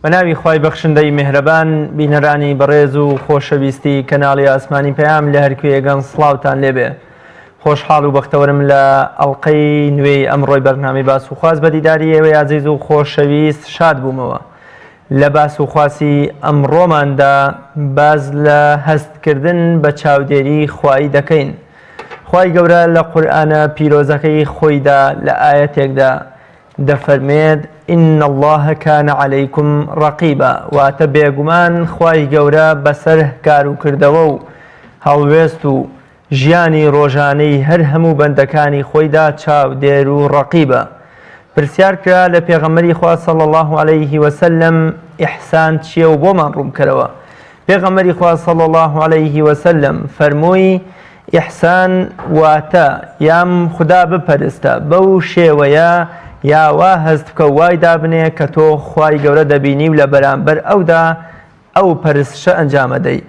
بەناوی خوای بەخشندەی میهرەبان بینەرانی بەڕێز و خۆشەویستی کەناڵی ئاسمانی پەیام لە هەرکوێگەن سڵاوتان لێبێ. خۆشحاڵ و بەختەوەرم لە ئەڵقەی نوێی ئەمڕۆی بەرنامەی باس و خواست بە دیداری ئێوەی عەزیز و خۆشەویست شاد بوومەوە. لە باس و خواسی ئەمڕۆماندا باز لە هەستکردن بە چاودێری خوای دەکەین. خوای گەورە لە قورئانە پیرۆزەکەی خۆیدا لە ئایەتێکدا دەفەرمێت إن الله كان عليكم رقيبا واتە بێگومان خوای گەورە بەسەر کار و کردەوە و هەڵوێست و ژیانی ڕۆژانەی هەر هەموو بەندەکانی خۆیدا چاودێر و ڕەقیبە. پرسیار کرا لە پێغەمبەری خوا صلی الله عليه وسلم ئیحسان چییە و بۆمان ڕوون کەرەوە. پێغەمبەری خوا صلی الله عليه وسلم فەرمووی ئیحسان واتە یام خدا بپەرستە بەو شێوەیە یاوا هەست بکە وای دابنێ کە تۆ خوای گەورە دەبینی و لە بەرامبەر ئەودا ئەو پەرستشە ئەنجامەدەی.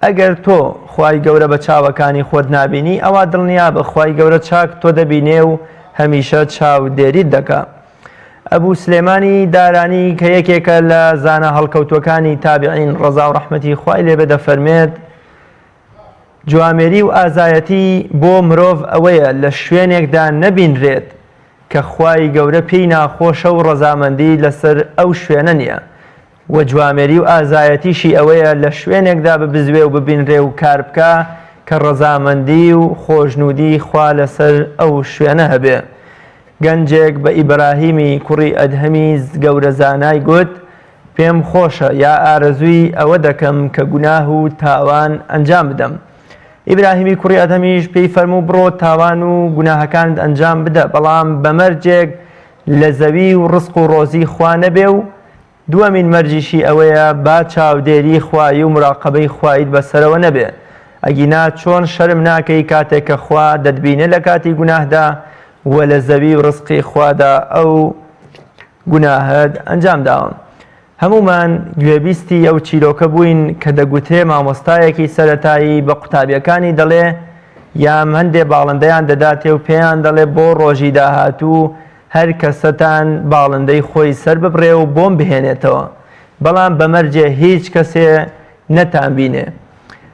ئەگەر تۆ خوای گەورە بە چاوەکانی خۆت نابینی ئەوا دڵنیا بە خوای گەورە چاک تۆ دەبینێ و هەمیشە چاودێریت دەکا. ئەبوو سلێمانی دارانی کە یەکێکە لە زانە هەڵکەوتوەکانی تابعین ڕەزا و ڕەحمەتی خوای لێبێ دەفەرمێت جوامێری و ئازایەتی بۆ مرۆڤ ئەوەیە لە شوێنێکدا نەبینرێت کە خوای گەورە پێی ناخۆشە و ڕەزامەندی لەسەر ئەو شوێنە نییە و جوامێری و ئازایەتیشی ئەوەیە لە شوێنێکدا ببزوێ و ببینرێ و کار بکە کە ڕەزامەندی و خۆشنودی خوا لەسەر ئەو شوێنە هەبێ. گەنجێک بە ئیبراهیمی کوڕی ئەدهەمی گەورە زانای گوت پێم خۆشە یا ئارەزووی ئەوە دەکەم کە گوناه و تاوان ئەنجام بدەم. ئیبراهیمی کوڕی ئەدهەمیش پێی فەرموو بڕۆ تاوان و گوناهەکانت ئەنجام بدە بەڵام بەمەرجێک لە زەوی و ڕزق و ڕۆزی خوا نەبێ و دووەمین مەرجیشی ئەوەیە با چاودێری خوایی و مراقەبەی خوایت بەسەرەوە نەبێ. ئەگینا چۆن شەرم ناکەی کاتێک کە خوا دەتبینێ لە کاتی گوناهدا و لە زەوی و ڕزقی خوادا ئەو گوناهت ئەنجام داوە. هەمومان گوێبیستی ئەو چیرۆکە بووین کە دەگوتێ مامۆستایەکی سەرەتایی بە قوتابیەکانی دەڵێ یام هەندێ باڵندەیان دەداتێ و پێیان دەڵێ بۆ ڕۆژی داهاتوو هەر کەسەتان باڵندەی خۆی سەر ببڕێ و بۆم بهێنێتەوە بەڵام بەمەرجێ هیچ کەسێ نەتان بینێ.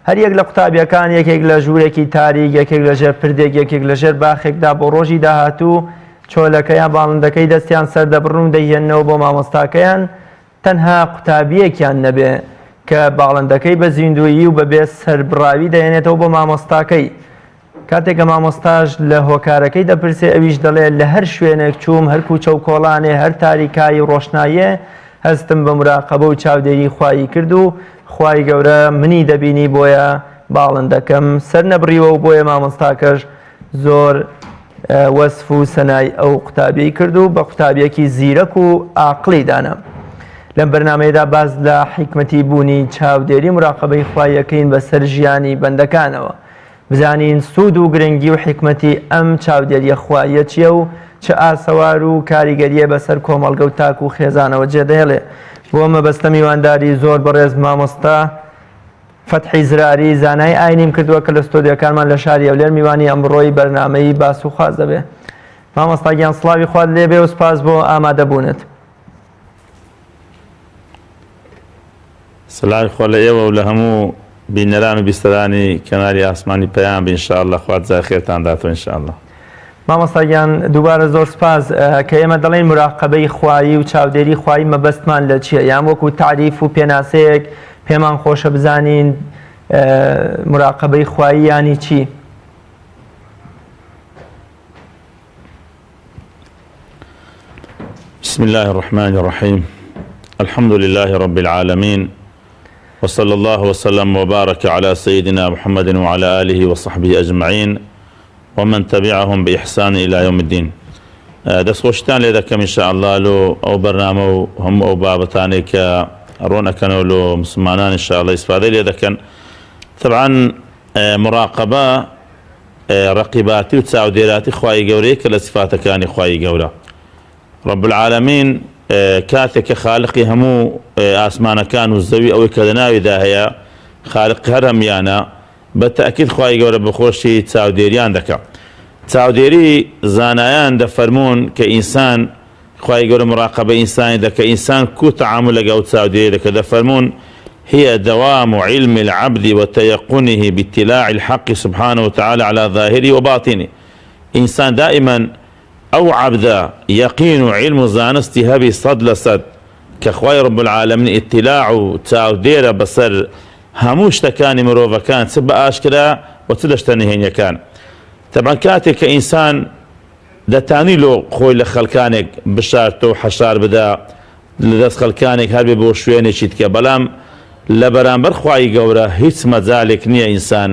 هەر یەک لە قوتابیەکان یەکێک لە ژوورێکی تاریک یەکێک لەژێر پردێک یەکێک لەژێر باخێکدا بۆ ڕۆژی داهاتوو چۆلەکەیان باڵندەکەی دەستیان سەردەبڕن و دەیهێننەوە بۆ مامۆستاکەیان تەنها قوتابیەکیان نەبێ کە باڵندەکەی بە زیندویی و بەبێ سەربڕاوی دەهێنێتەوە بۆ مامۆستاکەی. کاتێکە مامۆستاژ لە هۆکارەکەی دەپرسێ ئەویش دەڵێ لە هەر شوێنێک چووم هەر کوچە و کۆڵانێ هەر تاریکایی ڕۆشنایە هەستم بە مراقەبە و چاودێری خوایی کرد و خوای گەورە منی دەبینی بۆیە باڵندەکەم سەر نەبڕیوە و بۆیە مامۆستاکەش زۆر وەسف و سەنای ئەو قوتابیەی کرد و بە قوتابیەکی زیرەک و عاقڵی دانا. لەم بەرنامەیەدا باز لە حیکمەتی بوونی چاودێری مراقەبەی خوایەکەین بەسەر ژیانی بەندەکانەوە. بزانین سوود و گرنگی و حیکمەتی ئەم چاودێریە خوایە چییە و چه ئاسەوار و کاریگەریە بەسەر کۆمەڵگە و تاک و خێزانەوە جێدەهێڵێ. بۆ مەبەستە میوانداری زۆر بەڕێز مامۆستا فەتحی زراری زانای ئاینیم کردووە کە لە ستۆدیۆکانمان لە شاری ئەولێر میوانی ئەمڕۆی بەرنامەی باس و خواز دەبێ. مامۆستا گیان سڵاوی خوات لێبێ و سپاس بۆ ئامادەبوونت. سڵاوی خۆ لە ئێوە و لە هەموو بینەران و بیستەرانی کەناری ئاسمانی پەیام بێ ئینشاءالله خوات جای خێرتان داتەوە ئینشاءالله. مامۆستا گیان دووبارە زۆر سپاس کە ئێمە دەڵێن مراقەبەی خوایی و چاودێری خوایی مەبەستمان لە چییە یان وەکو تعریف و پێناسەیەک پێمان خۆشە بزانین مراقەبەی خوایی یانی چی؟ بسم الله الرحمن الرحيم الحمد لله رب العالمين وصلى الله وسلم وبارك على سيدنا محمد وعلى آله وصحبه أجمعين ومن تبعهم بإحسان إلى يوم الدين. دەستخۆشتان لێ دەکەم ئینشاءالله لۆ ئەو بەرنامە و هەموو ئەو بابەتانێک کە ڕۆنەکەنەوە لۆ مسلمانان ئینشاءالله ئیسفادەی لێ دەکەن. طبعاً مراقەبە ڕەقیباتی و چاودێراتی خوای گەورەیە کە لە صفاتەکانی خوای گەورە. رب العالمین کاتێک کە خالقی هەموو ئاسمانەکان و زەوی ئەوەی کە لەناویدا هەیە خالق هەر هەمیانە بە تەئکید خوای گەورە بەخۆشی چاودێریان دەکات. چاودێری زانایان دەفەرمون کە ئینسان خواهي قول مراقبة إنساني ذاك إنسان كو تعامل لقاو تساودي ذاك دفرمون هي دوام علم العبد وتيقنه باطلاع الحق سبحانه وتعالى على ظاهره وباطنه. إنسان دائما أو عبد يقين علم زانستي هبي صد لصد كخواي رب العالمين اطلاع تاودير بصر هموش تكاني مروفا كان سبا أشكرا وتدشتنهين يكان. طبعا كاتي كإنسان دەتانی لۆ خۆی لە خەڵکانێک بشارتە و حەشار بدا لەدەست خەڵکانێک هەر بێ بۆ شوێنێکی دیکە بەڵام لە بەرامبەر خوای گەورە هیچ مەجالێک نییە ئینسان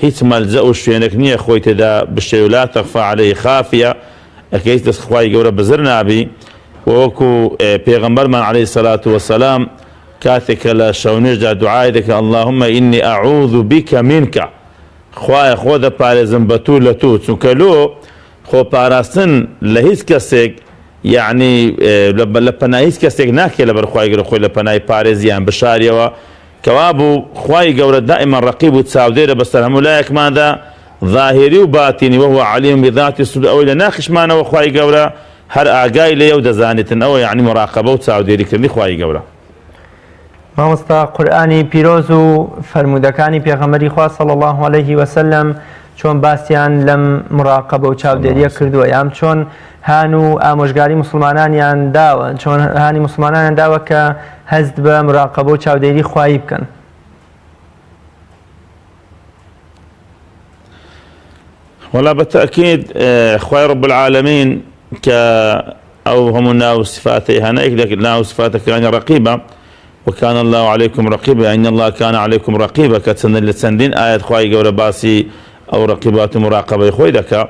هیچ مەلجە و شوێنێک نییە خۆی تێدا بشێ و لا تەخفا عەلەیهی خافیە ئەکەیت دەست خوای گەورە بزر نابی وەکو پێغەمبەرمان عەلەیهی سەلات وەسەلام کاتێک کە لە شەونێژدا دوعای دەکە اللهم ئینی ئەعوذ بیکە مینکە خوایە خۆ دەپارێزم بە تو لە تو چونکە لۆ خۆ پاراستن لە هیچ کەسێک یعنی لە پەنای هیچ کەسێک ناکێ لەبەر خوای گەورە خۆی لە پەنای پارێزیان بشاریەوە کەوا بوو خوای گەورە دائما ڕەقیب و چاودێرە بەسەر هەموو لایەکماندا ظاهری و باتینی وهو علیم بذاتی الصدور ئەوەی لە ناخشمانەوە خوای گەورە هەر ئاگای لێیە و دەزانێتن ئەوە یعنی مراقبە و چاودێریکردنی خوای گەورە. مامۆستا قورئانی پیرۆز و فەرمودەکانی پێغەمبەری خوا صلی الله علیه وسلم چۆن باسییان لەم مراقبە و چاودێریە کردووە یام چۆن هان و ئامۆژگاری مسلمانانیان داوە چۆن هانی مسلمانانیان داوە کە هەست بە مراقبە و چاودێری خوایی بکەن. ولا بالتأكيد خوي رب العالمين أو هم ناو صفاته هناك لكن ناو صفاته كان رقيبة وكان الله عليكم رقيبا إن الله كان عليكم رقيبا كتسن لسندين آية خوي قول باسي أو رقيبات مراقبة خوي دكا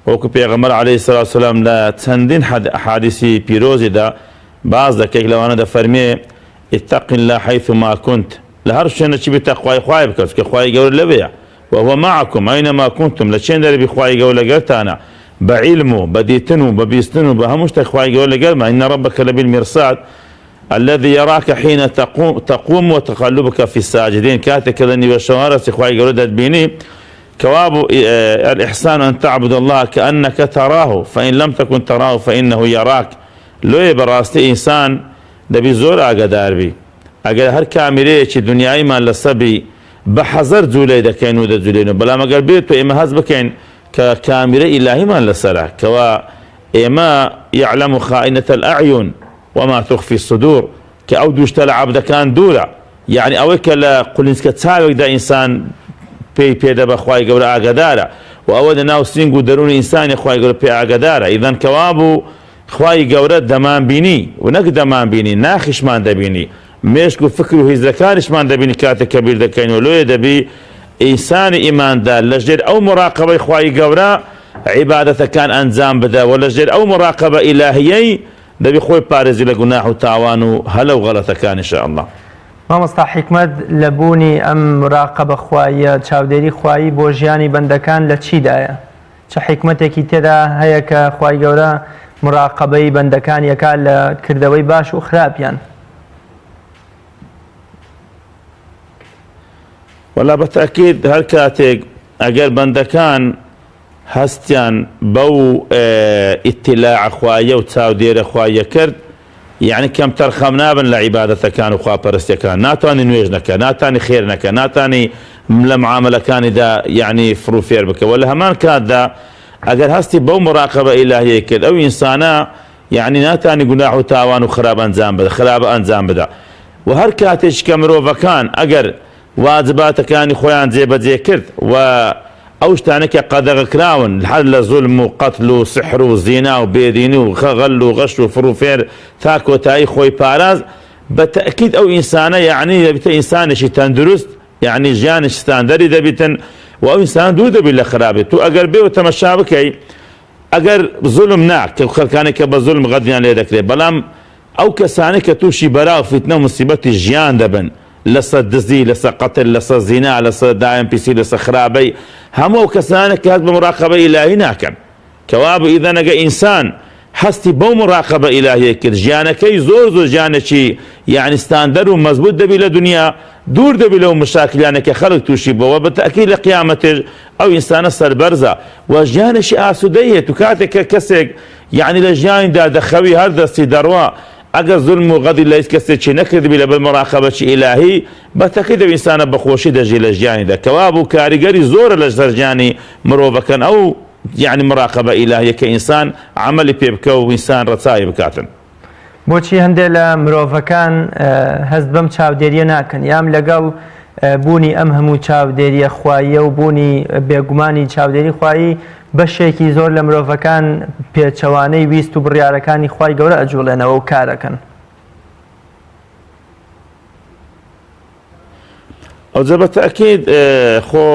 وكو بيغمر عليه الصلاة والسلام لا تسندين حادثي بيروزي دا بعض دكيك لو أنا دا فرمي اتق الله حيث ما كنت لهرش أنا تشبه تقوى خوي بكس كخوي قول لبيع وهو معكم أينما كنتم لشين داري بخواي قول قرتانا بعلمه بديتنه ببيستنه بهمش تخواي قول قرما إن ربك لبالمرصاد الذي يراك حين تقوم وتقلبك في الساجدين كاتك لأني بشوارس إخوائي قولوا بيني كواب الإحسان أن تعبد الله كأنك تراه فإن لم تكن تراه فإنه يراك لو يبراستي إنسان دبي زور أقدار بي أقل هر كاميري چي دنياي ما لصبي بحذر جولي دكين ودا جولينو بلا ما قال بيتو إما هز بكين ككاميري إلهي ما لسرا كوا إما يعلم خائنة الأعين وما تخفي الصدور كأودوش تلعب دكان دورا يعني أويك لا قلنسك تساوي دا إنسان بي دبا خواي قبل أقدارا وأود ناو سينقو درون إنسان خواي قبل بي أقدارا إذن كوابو خواي قبل دمان بيني ونك دمان بيني ناخش مان دبيني مشكو فكره هزدكارش مان دبيني كاتك كبير دكين ولو يدبي إنسان إيمان دا لجدر أو مراقبة خواي قبل عبادة كان أنزام بدا ولجدر أو مراقبة إلهيي دبي خوي بارزي لقناح وتعوانو هلا وغلطة كان إن شاء الله. مامۆستا حکمت لەبوونی ئەم مراقبە خواییە چاودێری خوایی بۆ ژیانی بەندەکان لە چیدایە؟ چه حکمتێکی تێدا هەیە کە خوای گەورە مراقبەی بەندەکان یەکات لە کردەوەی باش و خراپیان؟ ولا بالتأكيد هر كاتيك أجر بندكان هستيان بو اطلاع خوايا وتاودير خوايا كرد يعني كم ترخمنا بن لعبادة كان وخوا برستي كان ناتاني نويجنك ناتاني خيرنك ناتاني لمعاملة كان دا يعني فروفير بك ولا همان كان دا أجر هستي بو مراقبة إلهية كد أو إنسانا يعني ناتاني قناح وتاوان وخراب أنزام بدا خراب أنزام بدا وهر كاتش كمروفا كان أجر واجبات كان خويان زي بدي كرد و أوش تانك قدر كراون الحل ظلم وقتل وسحر وزنا وبيديني وغل وغش وفروفير تاكو تاي خوي باراز بالتأكيد أو إنسانة يعني بتا إنسان شي تندرست يعني جان ستاندري دبيتن وأو إنسان دو دبي لخرابي تو أقر بي وتمشى بكي أقر ظلم ناك كانك بظلم غديان ليدك لي بلام أو كسانك توشي براو فتنة مصيبة جيان دبن لسا دزي لسا قتل لسا زنا لسا دايم بيسي لسا خرابي همو كسانك هاد بمراقبة إلهي ناكن كواب إذا نقا إنسان هەستی بەو مراقبە ئیلاهیە کرد ژیانەکەی زۆر ژیانێکی یعنی ستاندەر و مەزبوط دەبی لە دنیا دوور دەبی لەو مشاکلانێکە خەڵک تووشی بەوە بە تەکید لە قیامەتێ ئەو ئینسانە سەربەرزە و ژیانێکی ئاسوودەی هەیە و کاتێککە کەسێک یعنی لە ژیانیدا دەخەوی هەر دەستی دەڕوا ئەگەر زولم و غەدی لە هیچ کەسێکی نەکردبی لە بەر مراقبەی ئیلاهی بە تەکید ئەو ئینسانە بەخۆشی دەژی لە ژیانیدا کەوا بوو کاریگەری زۆرە لە سەر ژیانی مرۆڤەکەن ئەو يعني مراقبة إلهية كإنسان عمل بيبكى وإنسان رتاي بكاتن بۆچی هەندێک لە مرۆڤەکان هەست بەم چاودێریە ناکەن یام لەگەڵ بوونی ئەم هەموو چاودێریە خواییە و بوونی بێگومانی چاودێری خوایی بەشێکی زۆر لە مرۆڤەکان پێچەوانەی ویست و بڕیارەکانی خوای گەورە ئەجوڵێنەوە و کارەکەن ئەو جە بەتەکید خۆ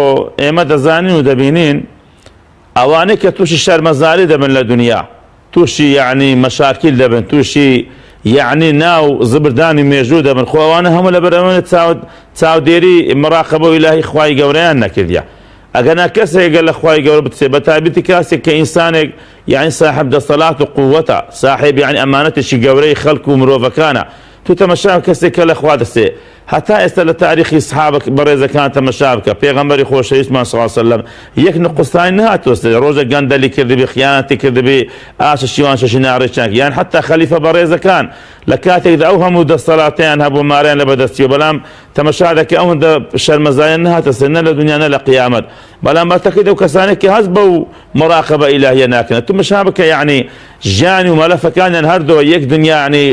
ئێمە دەزانین و دەبینین ئەوانەی کە تووشی شەرمەزاری دەبن لە دنیا تووشی یعنی مەشاکیل دەبن تووشی یعنی ناو زبردانی مێژوو دەبن خۆ ئەوانە هەموو لە بەرەوەی چاودێری مراقبە ئیلاهی خوای گەورەیان نەکردیە ئەگەنا کەسێکە لە خوای گەورە بچێ بە تایبەتی کاسێک کە ئینسانێک یعنی صاحب دەسەڵات و قووەتە صاحب یعنی ئەمانەتێکی گەورەی خەڵک و مرۆڤەکانە تو تەمەشا کەسێکە لە خوا دەسێ هەتا ئێستا لە تاریخی سەحابە بەڕێزەکان تەمەشا بکە پێغەمبەری خۆشەویستمان صلی الله علیه وسلم یەک نقصانی نهاتوەستێ ڕۆژە گەندەلی کردبی خیانەتی کردبی ئاشە شیوان شەشی ناڕێچاک یان حتا خەلیفە بەڕێزەکان لە کاتێکدا ئەو هەموو دەسەڵاتیان هەبوو ماریان لە بەدەستیەوە بەڵام تەمەشا دەکە ئەوەندە شەرمەزاییان نهاتەسێ نە لە دنیا نە لە قیامەت بەڵام بەتەکەی ئەو کەسانێکی هەست بەو مراقبە ئیلاهیە ناکەن تمەشا بکە یعنی ژیانی و مەلەفەکانیان هەردووە یەک دنیا یعنی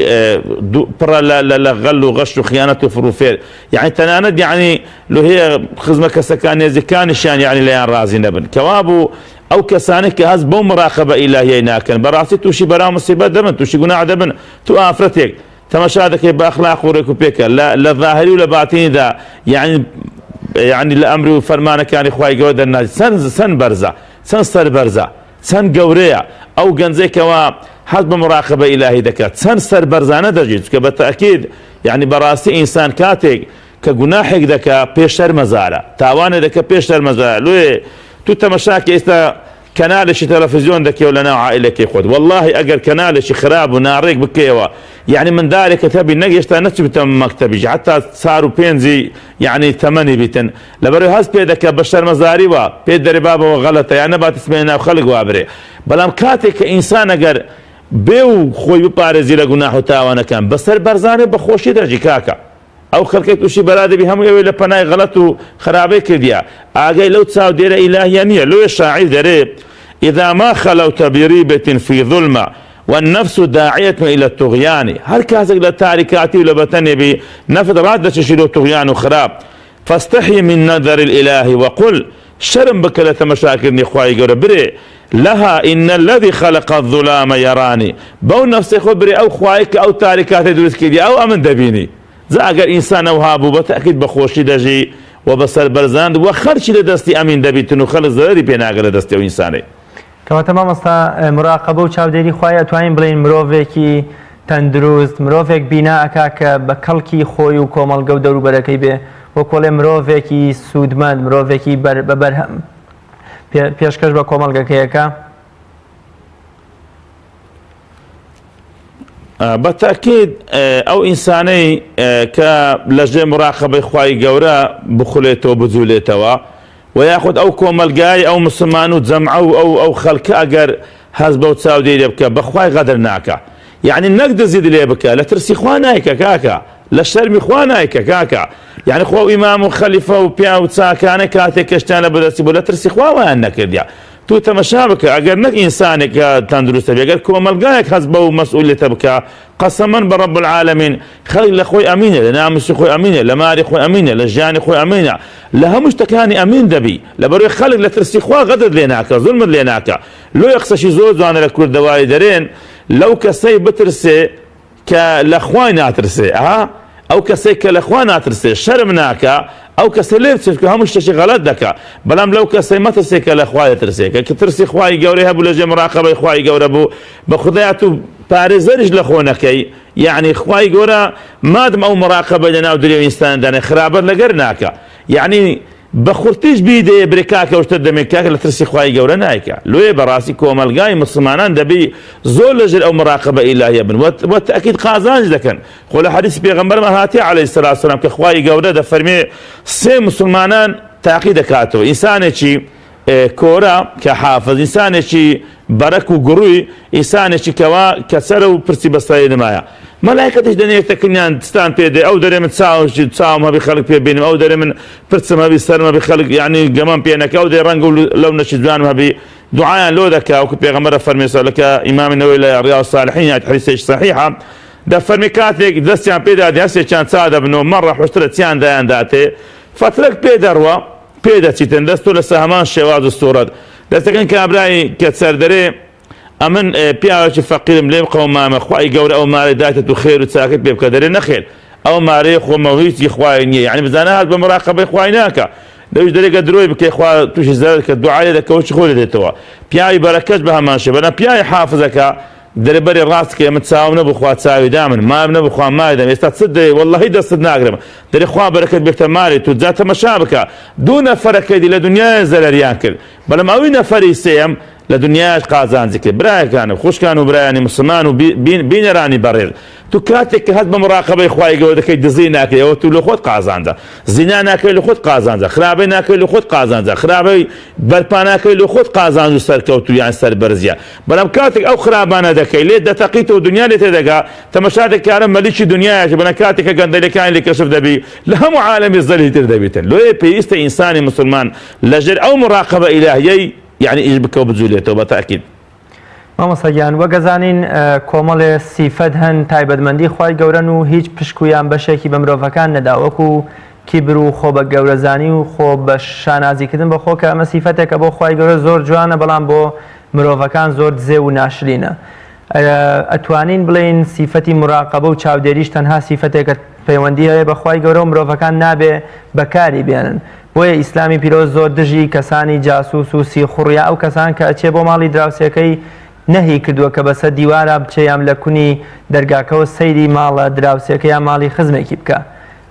پڕە لە غەل و غەشت و خیانەت و فروفێر يعني تەنانەت يعني لە هەیە خزمە کەسەکان نێزیەکانیشیان يعني لەیان ڕازی نەبن کەوا بوو ئەو کەسانێک کە هەست بەو مراقبە ئیلاهیە ناکەن بەڕاستی تووشی بەراو مصیبەت دەبن تووشی گوناح دەبن تو ئافرەتێک تەمەشا دەکەی بە ئەخلاق و ڕێک و پێکە لە ظاهری و لە باتینیدا يعني لە ئەمر و فەرمانەکانی خوای گەورە دەرناچێت چەند بەرزە چەند سەربەرزە چەند گەورەیە ئەو گەنجێکەوە هەست بە مراقبە ئیلاهی دەکات چەند سەربەرزانە دەژیت کە بە تەکید يعني بەڕاستی ئینسان کاتێک کە گوناحێک دەکا پێش شەرمەزارە تاوانێ دەکە پێش شەرمەزارە لێ تو تەمەشاکە ئێستا کەنالێکی تەلەڤیزیۆن دەکەوە لە ناو عائلەکەی خۆت والله ئەگەر کەنالێکی خراپ و ناڕێک بکەیەوە يعني منداڵێکە هەبی نەگەشتا نەچبتە مەکتەبیش حتا سار و پێنجی يعني تەمەنی بیتن لەبەرەوەی هەست پێ دەکە بە شەرمەزاریوە پێ دەرێبابەوە غەڵەتە یان نەبات سمێنە ناو خەڵک وابرێ بەڵام کاتێک کە ئینسان ئەگەر بێ و خۆی بپارێزی لە گوناح و تاوانەکان بەسەر بەرزانێ بە خۆشی دەژی کاکە ئەو خەڵکێک تووشی بەرادەبی هەموو ئەوەی لە پەنای غەڵەت و خراپەی کردیە ئاگەی لەو چاودێرە ئیلاهیە نییە لۆیە شاعیر دەرێ إذا ما خلوت بريبة في ظلمة والنفس داعية إلى الطغيان هر كاسك لتاركاتي ولبتني بنفذ رادة شيلو طغيان وخراب فاستحي من نظر الإله وقل شرم بك لتمشاكرني خواهي قربري لها إن الذي خلق الظلام يراني بو نفسي خبري أو خواهيك أو تاركاتي دروس كدي أو أمن دبيني زا أقر إنسان أو هابو بتأكيد بخوشي دجي وبسر برزاند وخرشي لدستي أمين دبيتن وخلص ضرري بيناغ لدستي وإنساني کەواتە مامۆستا مراقبە و چاودێری خوای ئەتوانین بڵێن مرۆڤێکی تەندروست مرۆڤێک بینا ئەکا کە بە کەڵکی خۆی و کۆمەڵگە و دەوروبەرەکەی بێ وەکۆڵێ مرۆڤێکی سوودمەند مرۆڤێکی بەبەرهەم پێشکەش بە کۆمەڵگەکەیەکە بەتاکید ئەو ئینسانەی کە لەژێ مراقبەی خوای گەورە بخولێتەوە بجوولێتەوە وياخذ أو كومەلگای أو مسلمان و جەمع أو خەڵکە ئەگەر هەست بەو چاودێری بکە بەخوای غەدر ناکە يعني نەک دەزید لێ بکە لە ترسی خوا نایکە کاکە لە شەرمی خوا نایکە کاکە يعني خۆ ئیمام و خەلیفە و پیا و چاکانە کاتێک کەشتیان لە بەدەستی بوو لە ترسی خوا وایان نەکردیا تو تەمەشا بکە ئەگەر نەک ئینسانێک تەندروستە بێ ئەگەر کۆمەلگایەک هەست بەو مەسئولیەتە بکە قەسەمەن بە رەب العالەمین خەڵک لە خۆی ئەمینە لە ناموسی خۆی ئەمینە لە ماری خۆی ئەمینە لە ژیانی خۆی ئەمینە لە هەموو شتەکانی ئەمین دەبی لەبەرەوەی خەڵک لە ترسی خوا غەدر لێ ناکە زولمت لێ ناکە لۆ قسەشی زۆر جوانە لە کوردەواری دەرێن لەو کەسەی بترسێ کە لە خوای ناترسێ ئەو کەسێک کە لە خوا ناترسێ شەرم ناکە ئەو کەسە لێ بچێت کە هەموو شتێکی غەڵەت دەکا بەڵام لەو کەسەی مەترسێ کە لە خوا دەترسێ کە ترسی خوای گەورەی هەبوو لەژێ مراقبەی خوای گەورە بوو بە خودایەت و پارێزەریش لە خۆ نەکەی يعني خوای گەورە مادم ئەو مراقبە لە ناو دنیای ئینساندانە خراپەت لەگەر ناکە يعني بە خورتیش بیدێ برێکاکە شتە دەمێکاکە لە ترسی خوای گەورە نایکە لێ بەڕاستی کۆمەلگای مسلمانان دەبی زۆر لەژێر ئەو مراقبە ئیلاهیە بن وە تەکید قازانج دەکەن خۆ لە حەدیث پێغەمبەرمان هاتی عەلەیهی سەلاتو وەسەلام کە خوای گەورە دەفەرمێ سێ مسلمانان تاقی دەکاتەوە ئینسانێکی کۆرە کە حافظ ئینسانێکی بەرەک و گوڕووی ئینسانێکی کە سەرە و پرسی بەسەری نمایە مەلایکەتش دەنێتەکەنیان دستان پێدێ ئەو دەرێ من چاوم هەبی خەڵک پێ بینم ئەو دەرێ من پرسم هەبی سەرم هەبی خەڵک یعنی گەمەم پێ نەکە ئەو دێ ڕەنگە لەو نەشی جوانم هەبی دوعایان لۆ دەکا وەکو پێغەمبەرە فەرمێ سەلەکە ئیمامی نەوەوی لە ڕیاض ساڵحین حەدیثێکی صەحیحە دەفەرمێ کاتێک دەستیان پێدا هەستێکیان چا دەبنەوە مەڕە حوشترە چیان دایانداتێ فترەك پێ دەڕوە پێ دەچیتن دەست تۆ لەسەر هەمان شێواز و سوورەت دەستەکەن کابرای کە سەردەرێ ئەمن پیاوێکی فەقیرم لێم قەومامە خوای گەورە ئەو مارەی دایتت و خێر و چاکت پێ بکە دەرێ نەخێر ئەو مارەیە خۆمەوە هیچی خوای نییە یعنی بزانە هات بە مراقەبەی خوای ناکە لەویش دەرێکە درۆی بکەی خوا تووشی زەرد کە دوعایە دەکەوت خۆی دێتەوە پیاوی بەرەکەش بە هەمان شێ بەنە پیاوی حافزەکە دەرەبەری ڕاست کە ئێمە چاوم نەبخوا چاوی دامن مام نەبخوا مای دەم ئێستا چ دەی وەڵڵەهی دەستت ناگرم دەرێ خوا بەرەکەت بێتە ماری تو جا تەمەشا بکە دوو نەفەرەکەیدی لە دنیای زەرەریان کرد بەڵام ئەوی نەفەری سێم لە دنیاش قازانجی کرد برایەکانم خوشکان و برایانی مسلمان و بینەرانی بەڕێز تو کاتێک کە هەست بە مراقەبەی خوای گەورە دەکەی دزی ناکەی ئەوە تو لە خۆت قازانجە زینا ناکەی لە خۆت قازانجە خراپەی ناکەی لە خۆت قازانجە خراپەی بەرپا ناکەی لە خۆت قازانج و سەرکەوت و یان سەربەرزیە بەڵام کاتێک ئەو خراپانە دەکەی لێ دەتەقیتەوە دنیا لێ تێدەگا تەمەشاتێک کارە مەلیکی دنیایەکی بەنە کاتێک کە گەندەلەکانی لێ کەشف دەبی لە هەموو عالەمی زەلی تر دەبیتن لێ پێویستە ئینسانی مسلمان لەژێر ئەو مراقەبە ئیلاهیەی يعني إيش بكوا بزوليته بالتأكيد. مامۆستاگیان وەگەزانین کۆمەڵێ سیفەت هەن تایبەتمەندی خوای گەورەن و هیچ پشکویان بەشێکی بە مرۆڤەکان نەدا وەکو کیبر و خۆ بە گەورەزانی و خۆ بە شانازیکردن بە خۆ کە ئەمە سیفەتێکە بۆ خوای گەورە زۆر جوانە بەڵام بۆ مرۆڤەکان زۆر دزێ و ناشرینە ئەتوانین بڵێن سیفەتی مراقەبە و چاودێریش تەنها سیفەتێکە پەیوەندی هەیە بە خوای گەورە و مرۆڤەکان نابێ بەکاری بێنن بۆیە ئیسلامی پیرۆز زۆر دژی کەسانی جاسوس و سیخوڕیا ئەو کەسان کە ئەچێ بۆ ماڵی دراوسەکەی نەهی کردووە کە بەسەر دیوارە بچێیان لە کونی دەرگاکەوە سەیری ماڵە دراوسەکە یان ماڵی خزمێکی بکە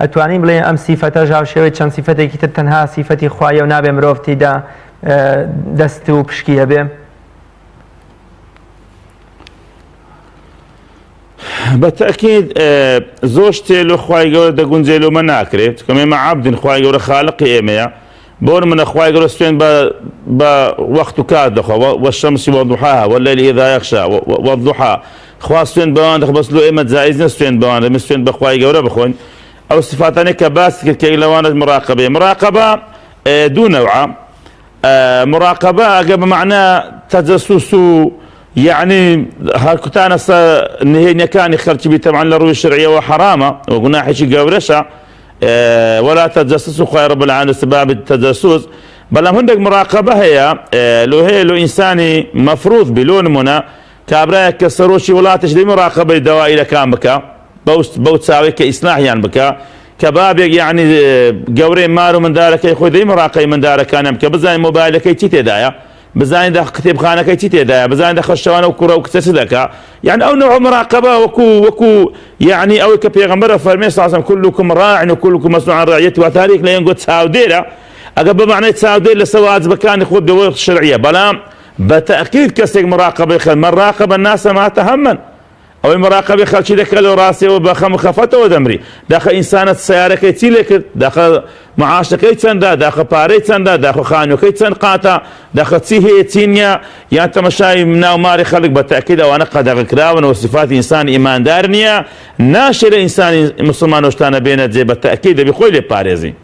ئەتوانین بڵێ ئەم سیفەتە ژاوشێوەی چەند سیفەتێکی تر تەنها سیفەتی خوایە و نابێ مرۆڤ تێیدا دەست و پشکی هەبێ بالتأكيد زۆر شتێ لە خوای گەورە دەگونجێلۆمە ناکرێت کەم ئێمە عەبدین خوای گەورە خالقی ئێمەیە بۆ منە خوای گەورە سوێن بە وەخت و کات دەخوا والشەمس وضحاها والليل إذا يغشى والضحى خوا سوێن بەوان دەخوا بەس لۆ ئێمە جایز نیە سوێن بەوان دەمە سوێن بە خوای گەورە بخۆین ئەو سفاتانەی کە باسی کرد کە لەوانە مراقەبەیە مراقەبە دوو نەوعە مراقەبە ئەگە بەمەعنە تەجەسوس و يعني هالكتانة نهينيا كان يخرج بي طبعا لروي الشرعية وحرامة وقناحي شي قورشة ولا تتجسسوا خويا رب العالمين سباب التجسس بل هندك مراقبة هي لو إنساني مفروض بلون منا كابرايا كسروشي ولا تجدي مراقبة دوائر كان بكا بوت ساوي كإصلاح يعني بكا كباب يعني قوري مارو من دارك يخوي دي مراقبة من دارك كان بكا بزاين موبايلك يتي دايا بزاين داخل كتاب خانك يتي دايا بزاين داخل الشوانه وكره وكتسدك يعني او نوع مراقبه وكو يعني او كبيغمبر فرمي صلى الله عليه وسلم كلكم راع وكلكم مسؤول عن رعيته وتاريخ لا ينقد ساوديره اقب معنى ساودير لسواز بكان يخوض بويق الشرعيه بلام بالتاكيد كسك مراقبه خل من راقب الناس ما تهمن او مراقبه خل شي ذاك له راسي وبخم خفته ودمري داخل انسانه السياره كيتي لك داخل معاشك كيتسندا داخل باري تسندا داخل خانو كيتسن قاتا داخل تسيه تينيا يا تمشاي مناو ماري خلق بالتاكيد وانا قدر كراون وصفات انسان ايمان دارنيا ناشر انسان مسلمان وشتانه بين زي بالتاكيد بيخوي لي باريزي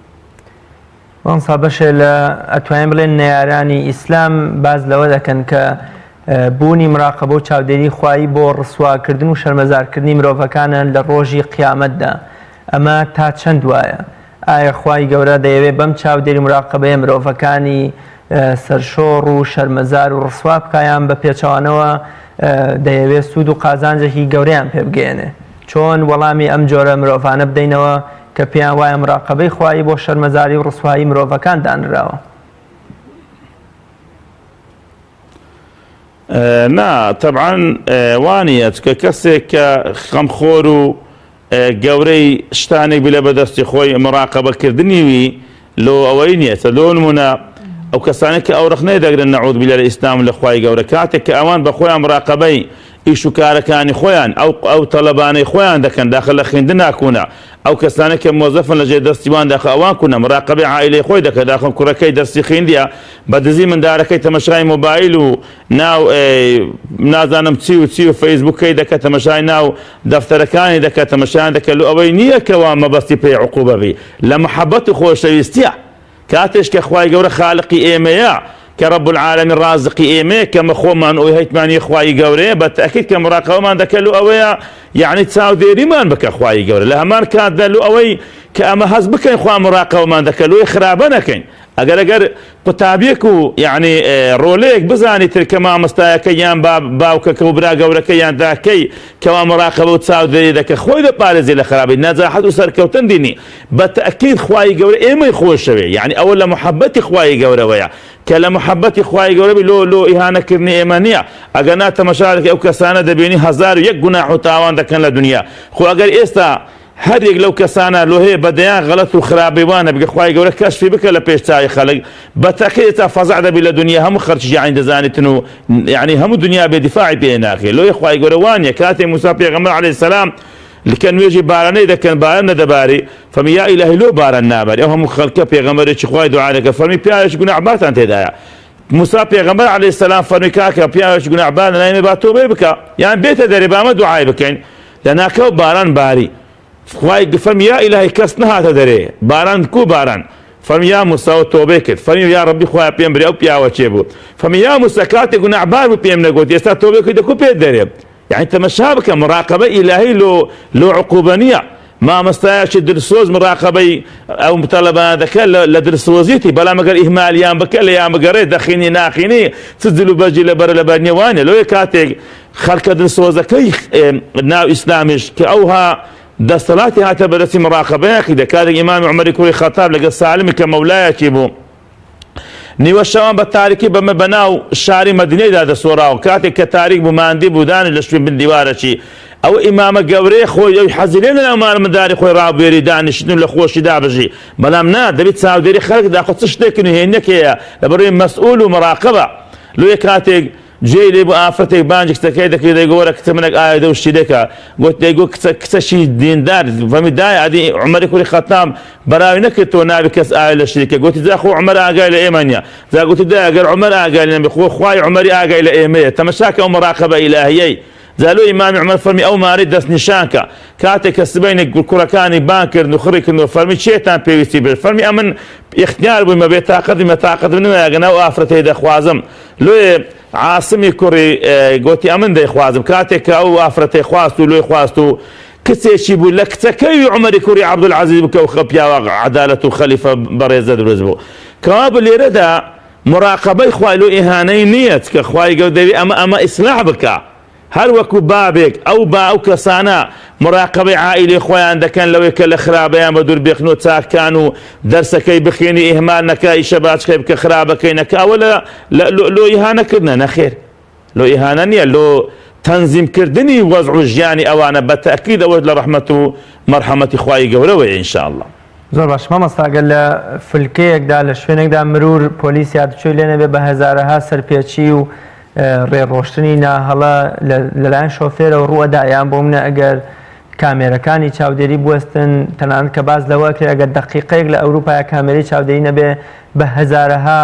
وانصا بشل اتوان بلين نياراني اسلام باز لو دكن ك بوونی مراقبە و چاودێری خوایی بۆ ڕسواکردن و شەرمەزارکردنی مرۆڤەکانە لە ڕۆژی قیامەتدا ئەمە تا چەند وایە ئایا خوای گەورە دەیەوێت بەم چاودێری مراقبەیە مرۆڤەکانی سەرشۆڕ و شەرمەزار و ڕسوا بکایان بە پێچەوانەوە دەیەوێت سوود و قازانجێکی گەورەیان پێ بگەێنێ چۆن وەڵامی ئەم جۆرە مرۆڤانە بدەینەوە کە پێیان وایە مراقبەی خوایی بۆ شەرمەزاری و ڕسوایی مرۆڤەکان دانراوە نا طبعا وانيت ككسك خمخور و گەورەی شتانێک بلە بەدەستی خۆی مراقبە کردنیوی لو أوينية تدون منا أو كسانك أو رخنا دقر نعوذ بالله الإسلام لخواي جورا كاتك أوان بخويا مراقبي إيشو كاركاني خويان أو طلباني خويان دكان داخل خندنا كنا أو كسانك موظفا لجي دستيوان داخل أوان كنا مراقبي عائلة خوي دكان داخل كركي درسي خنديا بدزي من داركي تمشاي موبايل ناو نازانم تسيو فيسبوك كي دكا تمشاي ناو دفتركاني دكا تمشاي دكا لو أوينية كوان مبستي بي عقوبة بي لمحبة خوش يستيع كاتش كخواي جورا خالقي إيميا كرب العالمين رازقي إيمي كمخو من أوهيت ماني خواي جورا بالتأكيد كمراقبة من ذاك له أويا يعني تساو ديري من بك خواي جورا لها ما كان ذا له أوي كأما هزبك إخوان مراقبة من ذاك له إخرابنا كين أجر قتابيكو يعني روليك بزاني تلك ما مستايا كيان باوك كبرا جورا كيان ذاكي كوا مراقبة وتساو ديري ذاك خوي ذا بارزي لخرابي نازل حد وسرك وتنديني بالتأكيد خواي جورا إيمي يخوش شوي يعني أول محبتي خواي جورا ويا كلا محبتي خواي جورا لو إهانة كرني إيمانية أجنات مشاعرك أو كسانة دبيني هزار يك جناح وتاوان ذاك للدنيا خو أجر إستا هر یک لو کسانه لوهی بدیان غلط و خرابی وانه بگه خواهی گوره کشفی بکه لپیش تای خلق بتأكيد فزع ده بلا دنيا هم خرج جاين دزانتنو يعني هم الدنيا بدفاع بيناخي لو خواهي گوره وانه كاتي موسى پیغمبر عليه السلام اللي كان يجي بارانه اذا كان بارانه دباري فمن يا الهي لو باران نابري هم خلقه پیغمبر چ خواهي دعا لك فرمي پیاش گنا عبات انت هدايا موسى پیغمبر عليه السلام فرمي كاكا پیاش گنا عبان نايم باتوبه بك يعني بيت دربا ما دعاء بكين لناكو باران باري خواهي فرمي يا إلهي كسنها تدري باران كو باران فرمي يا موسى توبه كت فرمي يا ربي خواهي بيمبري أو بياوة چيبو فرمي يا موسى كاتي قلنا عبار بيمنا قلت يستا توبه كت كو بيدري يعني انت مشابك مراقبة إلهي لو عقوبانية ما مستاياش درسوز مراقبة أو مطالبة ذكاء لدرسوزيتي بلا مقر إهمال يام بكال يام بقري دخيني ناخيني تزلوا بجي لبر لبرني واني لو يكاتي خلق درسوزكي ناو إسلامش كأوها ده صلاتي هاتا بدسي مراقبة كده كان الإمام عمر يكون خطاب لقى سالم كمولاي كيبو نيو الشوام بالتاريخي بما بناو الشاري مدينة ده صورة وكاتي كتاريخ بماندي بودان لشوين بالديوارة شي أو إمام قوري خوي يحزلين الأمار من داري خوي راب يريدان شنو لخوش دابجي بلامنا دبيت ساو ديري خلق دا خد تشتك إنه هينك يا لبرين مسؤول ومراقبة لو يكاتي جاي لي بآفتك بانجك تكيدك إذا يقولك تمنك آية دوش تدك قلت لي يقول كسشي دين دار فمي داي عادي عمر يكون ختام براوي نكت ونابي كس آية للشركة قلت إذا أخو عمر آقاي لإيمانيا إذا قلت إذا قال عمر آقاي لنبي خواي عمري آقاي لإيمانيا تمشاك أو مراقبة إلهيي زالو إمام عمر فرمي أو ما أريد دس نشانك كاتك السبين كركاني بانكر نخرك إنه فرمي شيطان بيستي فرمي أمن اختيار بما بيتاقد ما تاقد منه يا جناو آفرته إذا خوازم لو عاصمي كوري قوتي أمن ده خوازم كاتك أو آفرته خوازتو لو خوازتو كسيشي بو لك تكي عمر كوري عبد العزيز بكو خبيا عدالة خليفة بريزة برزبو كواب اللي ردا مراقبة إخوائي لو إهاني نيت كإخوائي قودي أما إصلاح بكا هل وكو بابك أو باو كسانا مراقبة عائلة خوان دكان لو يكل خرابة يا مدور بيخنو تاك كانوا درسكي بخيني إهمال نكا إشباتك بك خرابة كينكا ولا لو إهانة كرنا نخير لو إهانة نيا لو تنظيم كردني وضعوا جياني أوانا بالتأكيد أود لرحمته مرحمة إخوائي قولوي إن شاء الله زۆر باش مامۆستا گەل لە فلکەیەکدا لە شوێنێکدا مرور پۆلیس یادچووی لێ نەبێ بە هەزارەها سەرپێچی و ڕێڕۆشتنی ناهەڵە لەلایەن شۆفێرە و ڕووەدا یان بۆ منە ئەگەر کامێرەکانی چاودێری بوەستن تەنانەت کە باز لەوە کرێ ئەگەر دەقیقەیەک لە ئەوروپای کامێرەی چاودێری نەبێ بە هەزارەها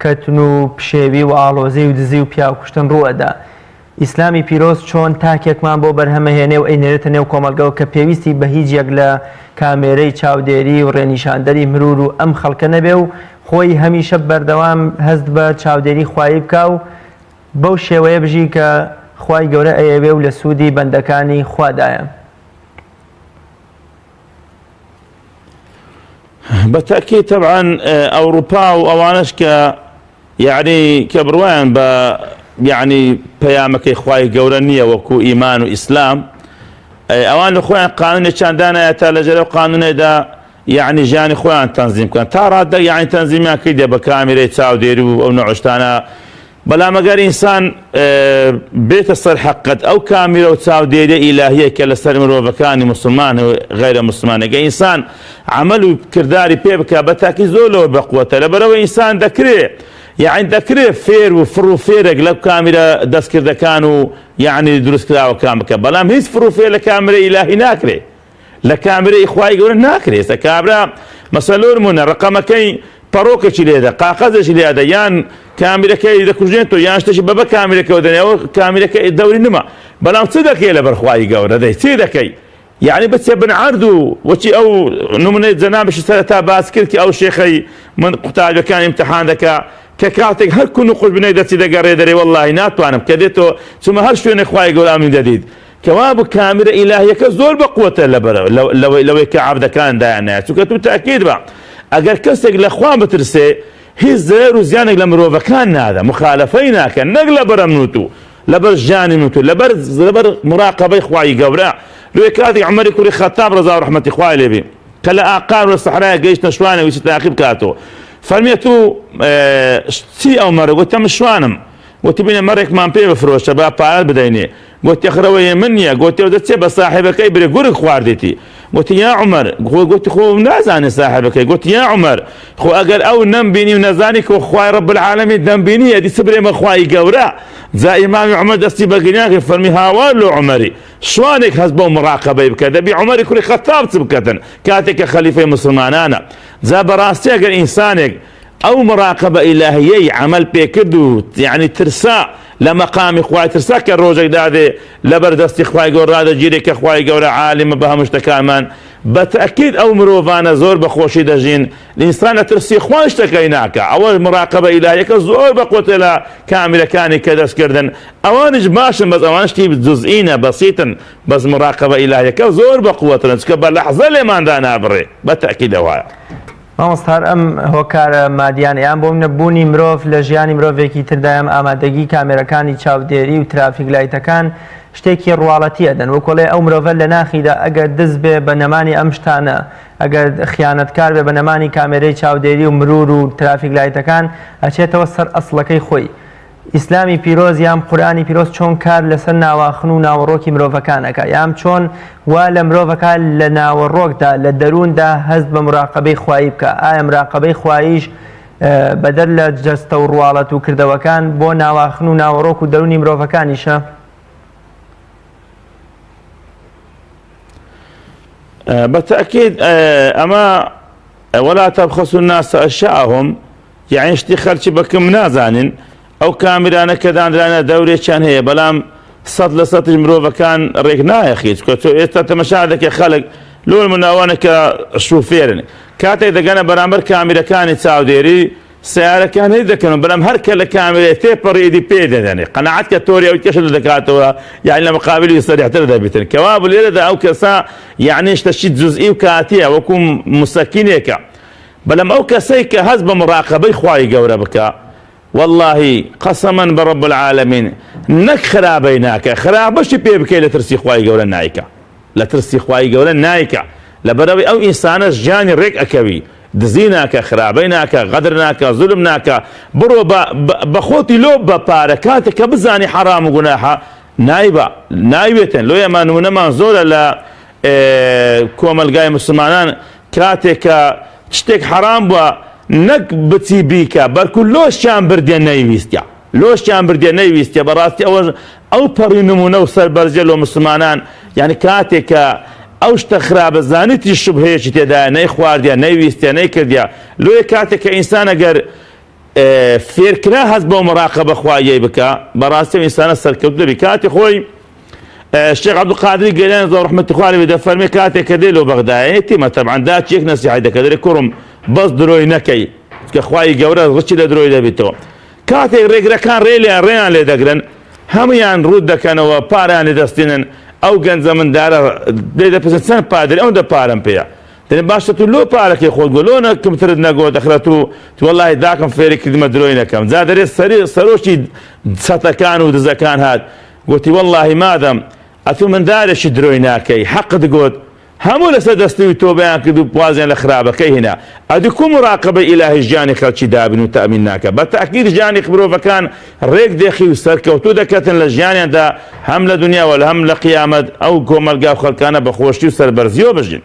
کەتن و پشێوی و ئاڵۆزی و دزی و پیاوکوشتن ڕووەدا ئیسلامی پیرۆز چۆن تاکێکمان بۆ بەرهەمەهێنێ و ئەینێرێتە نێو کۆمەلگەوە کە پێویستی بە هیچ یەک لە کامێرەی چاودێری و ڕێنیشاندەری مرور و ئەم خەڵکە نەبێ و خۆی هەمیشە بەردەوام هەست بە چاودێری خوایی بکا و بەو شێوەیە بژی کە خوای گەورە ئەیەوێ و لە سوودی بەندەکانی خوادایە. بالتأكيد طبعا أوروبا وأوانش يعني كبروان يعني بيامك إخوائي قولانية وكو إيمان وإسلام أوان إخوان قانون كان دانا يتالجل قانون دا يعني جاني إخوان تنظيم كان تارا دا يعني تنظيم أكيد بكاميرا تساوديري أو نوعشتانا بەڵام ئەگەر ئینسان بێتە سەر حەقەت ئەو کامیرە و چاودێریە ئیلاهیە کە لەسەر مرۆڤەکانی مسلمان و غیرە مسلمانەکە ئینسان عمل و کردداری پێ بکە بە تاکی زۆرەوە بەقوتە لەبەرەوە ئینسان دەکرێت یعنی دەکرێت فێر و فڕ و فێرێک لەو کامیرە دەستکردەکان و یعنی دروستکراوەکان بکە بەڵام هیچ فڕ و فێر لە کامرە ئیلاهی ناکرێت لە کامرەی خوای گەورە ناکرێت کابرا مەسەلۆ نمونە ڕقەمەکەی پەڕۆکێکی لێدە قاقەزێکی لێدە یان کامیرەکەی دەکوژێنێتەوە یان شتێکی بەبە کامیرەکەەوە دەنێەوە کامیرەکە دەوری نما بەڵام چ دەکەی لە بەرخوای گەورە دەی چی دەکەی یعنی بچێ بنعرد و وەچی ئەو نمونەی جەنابشی سەرەتا باس کرد کە ئەو شێخەی من قوتابەکان ئیمتحان دەکا کە کاتێک هەر کون و قوش بنەی دەچی دەگەڕێ دەرێ وەڵڵاهی ناتوانم کە دێتەوە چونمە هەر شوێنێ خوای گەورە ئەمین دەدیت کەوا بوو کامرە ئیلاهیەکە زۆر بەقوتە لەوەی کە عەبدەکان دایانایە چونکە تو تاکید بە ئەگەر کەسێک لە خوا بترسێ هیچ زێر و زیانێک لە مرۆڤەکان نادا مخالەفەی ناکە نەک لەبەر ئەمنوت و لەبەر ژیانی نوت و لەبەر مراقەبەی خوای گەورە لێ کاتی عومەری کوڕی خەتاب ڕەزا و ڕەحمەتی خوای لێبێ کە لە ئاقار و سەحرایە گەیشتە شوانە ویستی تاقیب بکاتەوە فەرمێت و چی ئەو مەرە گوتە من شوانم گوتی بینە مەڕێکمان پێ بفرۆشە با پارەت بدەینێ گوتی خرەوەی من نییە گوتی دەچێ بە ساحێبەکەی برێ گورگ خواردێتی گوتی یا عومەر گوتی خۆ نازانێ ساحێبەکەی گوتی یا عومەر خۆ ئەگەر ئەو نەمبینی و نەزانی کە خوای ڕەب العالەمین دەمبینی ئەدی سبرێمە خوای گەورە جا ئیمامی عومەر دەستی بە گریان فەرمی هاوار لۆ عومەری شوانێک هەست بۆ مراقەبەی بکە دەبی عومەری کوڕی خەتاب چ بکەتن کاتێک کە خەلیفەی مسلمانانە جا بەڕاستی ئەگەر ئینسانێک ئەو مراقبە ئیلاهیەی عمل پێکرد و یعنی ترسا لە مەقامی خوای ترسا کە ڕۆژێک دادێ لەبەردەستی خوای گەورە ڕادەگیرێ کە خوای گەورە عالیمە بە هەموو شتەکانمان بەتەکید ئەو مرۆڤانە زۆر بەخۆشی دەژین ئینسان لە ترسی خوا شتەکەی ناکە ئەوە مراقبە ئیلاهیەکە زۆر بەقوتە لە کامیرەکانی کە دەستکردن ئەوانش باشن بەس ئەوان شتی جزئینە بەسیتن بەس مراقبە ئیلاهیەکە زۆر بەقوتن چکە بە لەحزە لێماندا نابڕێ بەتەکید ئەوایە مامۆستار ئەم هۆکارە مادیانیان بۆ نەبوونی مرۆڤ لە ژیانی مرۆڤێکی تردایم ئامادەگی کامێرەکانی چاودێری و ترافیک لایتەکان شتێکی ڕواڵەتیە دەن وەکۆڵێ ئەو مرۆڤە لە ناخیدا ئەگەر دەست بێ بە نەمانی ئەم شتانە ئەگەر خیانەتکار بێ بە نەمانی کامێرەی چاودێری و مرور و ترافیک لایتەکان ئەچێتەوە سەر ئەسڵەکەی خۆی ئیسلامی پیرۆز یام قورئانی پیرۆز چۆن کار لەسەر ناواخن و ناوەڕۆکی مرۆڤەکانەکە یام چۆن وا لە مرۆڤەکان لە ناوەڕۆکدا لە دەرووندا هەست بە مراقەبەی خوایی بکە ئایا مراقەبەی خواییش بەدەر لە جەستە و ڕواڵەت و کردەوەکان بۆ ناواخن و ناوەڕۆک و دەرونی مرۆڤەکانیشە بالتأكيد أما ولا تبخسوا الناس أشياءهم يعني شتي خەرچی بەکەم نازانن ئەو کامرانە کە دانراونە دەورێکیان هەیە بەڵام 100% مرۆڤەکان ڕێک نایەخیت کە تۆ ئێستا تەمەشا دەکەی خەڵک لۆ مناوانە کە شوفێرن کاتێک دەگەنە بەرامبەر کامرەکانی چاودێری سیارەکان هەی دەکەن بەڵام هەر کە لە کامرێ تێپەڕێدی پێ دەدەنێ قەنەعەت کە تۆری ئەو کێشە دەکاتەوە یعنی لە مقابلی سەریعتر دەبێتن کەوا بوو لێرەدا ئەو کەسا یعنی شتەشی جزئی و کاتیە وەکو مسەکینێکە بەڵام ئەو کەسەی کە هەست بە مراقەبەی خوای گەورە بکە والله قسما برب العالمين نەک خرابەی ناکە خرابەشی پێ بکەی لە ترسی خوای گەورە نایکە لە ترسی خوای گەورە نایکە لەبەرەوەی ئەو ئینسانە ژیانی ڕێک ئەکەوی دزی ناکە خرابەی ناکە غەدر ناکە زولم ناکە بڕۆ بە خۆتی لۆ بە پارە کاتێک کە بزانی حەرام و گوناحە نایوێتن لۆ ئێمە نمونەمان زۆرە لە کۆمەلگای مسلمانان کاتێک کە شتێک حەرام بووە نەک بچی بیکە بەرکو لۆشیان بردێ نەیویستە لۆشیان بردێ نەیویستە بەڕاستی ئەو پەڕی نمونە و سەربەرجە لۆ مسلمانان یعنی کاتێک کە ئەو شتە خراپە زانیتی شوبهەیەکی تێدایە نەی خواردیە نەیویستە نەیکردیە لۆیە کاتێک کە ئینسان ئەگەر فێرکرا هەست بۆ مراقەبە خواییەی بکە بەڕاستی ئینسانە سەرکەوتوو دەبی کاتی خۆی الشيخ عبد القادر جيلاني زور رحمة الله عليه دفرمي كاتي كديلو بغداد تيما طبعا دا تشيك نصيحة كدري كرم بس دروي نكي كخواي جورا غشي دروي دبيتو كاتي ريغرا كان ريلي ريان لي دغرن هم يان رود كانوا باران دستينن او كان زمن دار دي بسنت بادري او دا بارن بيا تن باش تلو بارك يخو قولونا كم تردنا قول دخلتو والله داكم فيري كلمه دروينا كم زاد سروشي ستكان ودزكان هاد قلت والله مادام أتو من دارش درويناكي حق تقول هەموو لەسەر دەستەوی تۆبەیان کرد و بوازیان لە خراپەکەی هێنا ئەدی کو مراقبەی ئیلاهی ژیانی خەڵکی دابن و تەئمین ناکە بە تەئکید ژیانی مرۆڤەکان ڕێک دێخی و سەرکەوتوو دەکەتن لە ژیانیاندا هەم لە دنیاوە لە هەم لە قیامەت ئەو کۆمەلگا و خەڵکانە بە خۆشی و سەربەرزیەوە بژین.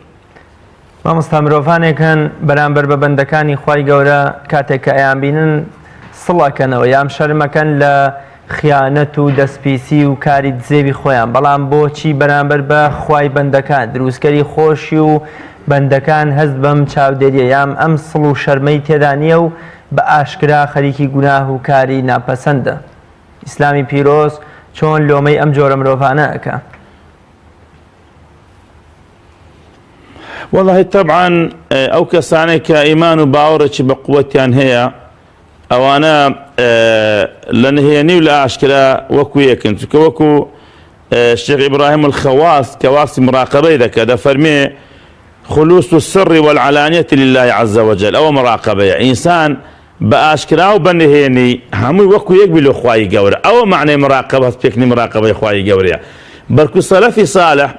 مامۆستا مرۆڤانێکن بەرامبەر بە بەندەکانی خوای گەورە کاتێک کە ئەیان بینن سڵەکەنەوە یان شەرمەکەن لە خیانەت و دەستپیسی و کاری دزێوی خۆیان بەڵام بۆچی بەرامبەر بە خوای بەندەکان دروستکەری خۆشی و بەندەکان هەست بەم چاودێریە یام ئەم سڵ و شەرمەی تێدا نییە و بە ئاشکرا خەریکی گوناه و کاری ناپەسەندە. ئیسلامی پیرۆز چۆن لۆمەی ئەم جۆرە مرۆڤانە ئەکا؟ والله طبعا ئەو کەسانێک کە ئیمان و باوەڕێکی بە قووەتیان هەیە ئەوانە لە نهێنی و لە ئاشکرا وەکو یەکن چونکە وەکو شێخ ئیبراهیم الخەواس کە واسی مراقبەی دەکات دەفەرمێ خلوص السر والعلانية لله عز وجل ئەوە مراقبەیە ئینسان بە ئاشکرا و بە نهێنی هەمووی وەکو یەک بی لە خوای گەورە ئەوە معنای مراقبە پێکنی مراقبەی خوای گەورەیە. بەڵکو سەلەفی ساڵح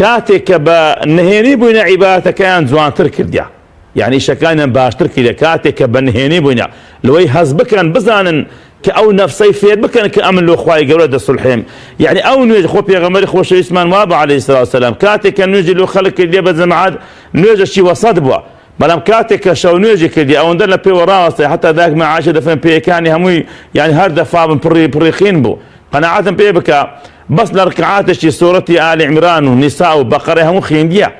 کاتێک کە بە نهێنی بووینە عیبادەتەکەیان جوانتر کردیا یعنی ئیشەکانیان باشتر کردە کاتێک کە بە نهێنی بووینە لەوەی هەز بکەن بزانن کە ئەو نەفسەی فێر بکەن کە ئەمن لۆ خوای گەورە دەسوڵحێم یعنی ئەو نوێژ خۆ پێغەمبەری خۆشەویستمان وابە عەلەیهی السەلاتو وەسەلام کاتێک کە نوێژی لۆ خەڵک کردیە بە جەماعەت نوێژەشی وەسەط بووە بەڵام کاتێک کە شەو نوێژی کردی ئەوەندە لە پێوە ڕاوەستای حتا داکمە عایشە دەفەرمێ پێیەکانی هەمووی یعنی هەر دەفابن پڕی خین بوو قەناعەتم پێ بکە بەس لە ڕکعاتێکی سوورەتی ئالی عیمران و نیسا و بەقەرە هەموو خوێندیە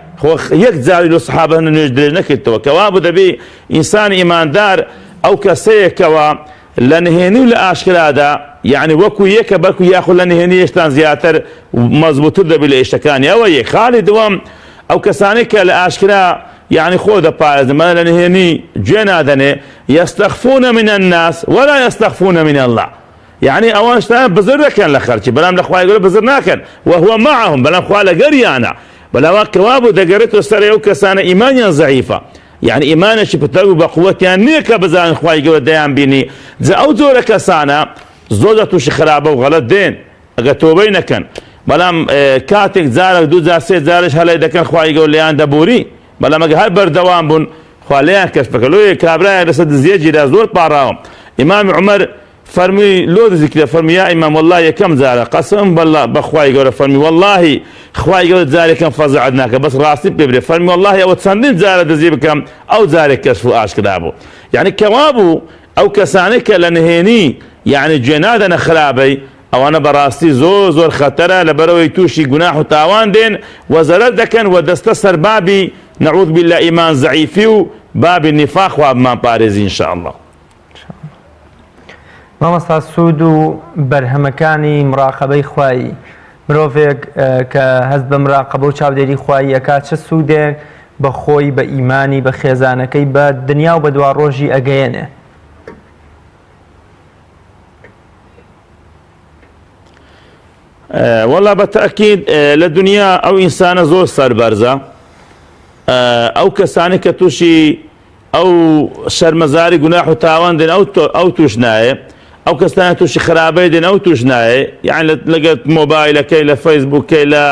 یەک جاری لە سەحابە هەنە نوێژ درێژ نەکردەوە کەوا بوو دەبێ ئینسانی ئیماندار ئەو کەسەیەکەوە لە نهێنی و لە ئاشکرادا یعنی وەکو یەکە بەڵکو یاخود لە نهێنی هێشتان زیاتر مەزبوطتر دەبێت لە ئێشتەکانی ئەوە یەک. خاڵی دووەم ئەو کەسانەی کە لە ئاشکرا یعنی خۆ دەپارێزن مەلا لە نهێنی گوێ نادەنێ یەستەخفون من الناس ولا یەستەخفون من الله یعنی ئەوان شتان بزر دەکەن لە خەڵکی بەڵام لە خوای گەورە بزر ناکەن وهو معهم بەڵام خوا لەگەریانە بەڵام کەوا بوو دەگەڕێتەوە سەر ئەو کەسانە ئیمانیان زەعیفە یعنی ئیمانێکی پتر و بە قووەتیان نییە کە بزانن خوای گەورە دەیان بینی جا ئەو جۆرە کەسانە زۆر لە تووشی خراپە و غەڵەت دێن ئەگەر تۆبەی نەکەن بەڵام کاتێک جارێک دوو جار سێ جارش هەڵەی دەکەن خوای گەورە لێیان دەبووری بەڵام ئەگەر هەر بەردەوام بوون خوا لێیان کەش بکە لۆ کابرایە لەسەر دزیێجیدا زۆر پاڕاوە ئیمامی عومەر فرمي لو ذكر فرمي يا إمام والله كم زارة قسم بالله بخواي قول فرمي والله خواي قول زارة كم فزعدناك بس راسي بيبري فرمي والله أو تسندين زارة دزي بكم أو زارة كشف أشكدابو يعني كوابو أو كسانك لنهيني يعني جنادنا خرابي أو أنا براسي زور خطرة لبروي توشي جناح وتاوان دين وزرد دكن ودستسر بابي نعوذ بالله إيمان ضعيفي باب النفاق واب ما بارز إن شاء الله. مامۆستا سوود و بەرهەمەکانی مراقبەی خوایی مرۆڤێک کە هەست بە مراقبە و چاودێری خوایی ئەکات چه سوودێک بە خۆی بە ئیمانی بە خێزانەکەی بە دنیا و بە دوا ڕۆژی ئەگەیەنێ؟ والله بەتەئەکید لە دنیا ئەو ئینسانە زۆر سەربەرزە ئەو کەسانی کە تووشی ئەو شەرمەزاری گوناح و تاوان دێن ئەو توش نایە ئەو کەسانە تووشی خراپەی دێن ئەو توش نایە یعنی لەگەڵ مۆبایلەکەی لە فەیسبووکەی لە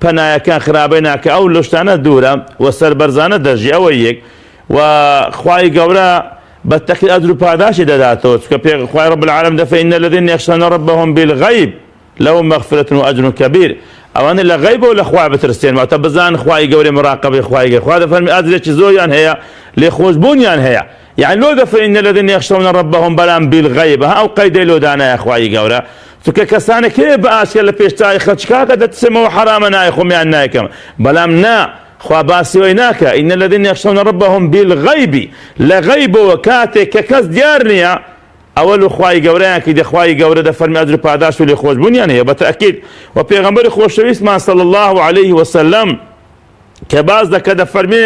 پەنایەکان خراپەی ناکە ئەو لە شتانە دوورە و سەربەرزانە دەژی ئەوە یەک و خوای گەورە بەتەقی ئەجر و پاداشی دەداتەوە چونکە خوای رب العالمین دەفەرمێ إن الذين يخشون ربهم بالغيب لهم مغفرة وأجر كبير ئەوانە لە غەیبە و لە خوا بترسێن واتە بزان خوای گەورەی مراقبەی خوای گەورە خوا دەفەرمێ ئەجرێکی زۆریان هەیە لێخۆشبوونیان هەیە يعني لو دەفەرمێ إن الذين يخشون ربهم بەڵام بالغەیب ئەو قەیدەی لۆ دانایە خوای گەورە چونکە کەسانێک هەیە بە ئاشکرا لە پێش چاوی خەڵکی کاکە دەتسێمەوە حرامە نایە خۆمیان نایکەم بەڵام نا خوا باسیەوەی ناکە إن الذين يخشون ربهم بالغەیب لە غەیبەوە کاتێک کە کەس دیار نییە ئەوەل و خوای گەورەیان کە خوای گەورە دەفەرمێ ئەجر و پاداش و لێخۆشبوونیان هەیە بەتەئەکید و پێغەمبەری خۆشەویستمان صلی الله عليه وسلم کە باز دەکە دەفەرمێ